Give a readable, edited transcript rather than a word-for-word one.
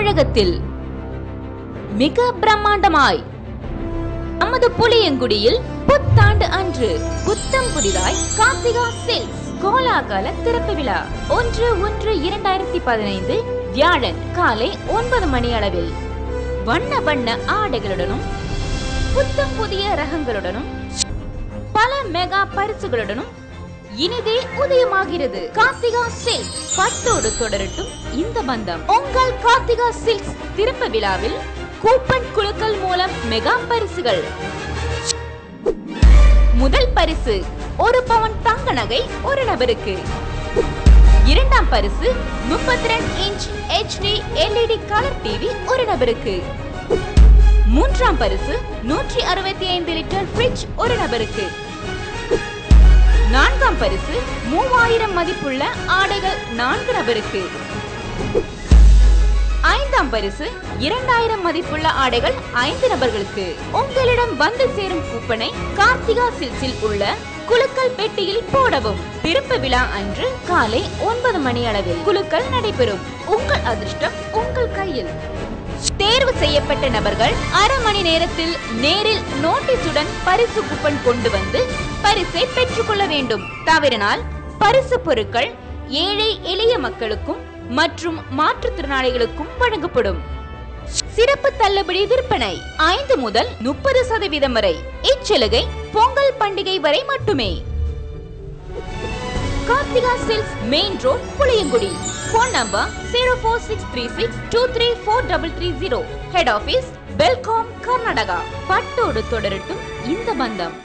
தமிழகத்தில் மிக பிரம்மாண்டமாய் நமது புளியங்குடியில் புத்தாண்டு அன்று புத்தம் புதிதாய் கார்த்திகா சில்க்ஸ் கோலாகல திறப்பு விழா 1/1/2015 வியாழன் காலை 9 மணி அளவில் வண்ண வண்ண ஆடைகளுடனும் புத்தம் புதிய ரகங்களுடனும் பல மெகா பரிசுகளுடனும் இனிதே உதயமாகிறது. கார்த்திகா சில்க்ஸ் பட்டோடு தொடரட்டும் இந்த பந்தம். உங்கள் கார்த்திகா சில்க்ஸ் திறப்பு விழாவில் கூப்பன் குலுக்கல் மூலம் மெகா பரிசுகள். முதல் பரிசு 1 பவுன் தங்க நகை ஒரு நபருக்கு. இரண்டாம் பரிசு 32 inch HD LED colour TV ஒரு நபருக்கு. மூன்றாம் பரிசு 165 லிட்டர் ஃப்ரிட்ஜ் ஒரு நபருக்கு. நான்காம் பரிசு 3000 மதிப்புள்ள ஆடைகள் 4 நபருக்கு. ஐந்தாம் பரிசு 2000 மதிப்புள்ள ஆடைகள் 5 நபர்களுக்கு. உங்களிடம் வந்து சேரும் கூப்பனை கார்த்திகா சில்க்ஸில் உள்ள குலுக்கல் பெட்டியில் போடவும். திறப்பு விழா அன்று காலை 9 மணி அளவில் குலுக்கல் நடைபெறும். உங்கள் அதிர்ஷ்டம் உங்கள் கையில். தேர்வு செய்யப்பட்ட நபர்கள் அரை மணி நேரத்தில் நேரில் நோட்டீஸுடன் பரிசு கூப்பன் கொண்டு வந்து பரிசை பெற்றுக்கொள்ள வேண்டும். தவறினால் பரிசு பொருட்கள் ஏழை எளிய மக்களுக்கும் மற்றும் மாற்றுத்திறனாளிகளுக்கும் வழங்கப்படும். சிறப்பு தள்ளுபடி விற்பனை 5 முதல் 30% வரை. இச்சலுகை பொங்கல் பண்டிகை வரை மட்டுமே. Karthika silks main road Puliyangudi. Phone number 04636234330. Head office Belgaum Karnataka. பட்டோடு தொடரட்டும் இந்த பந்தம்.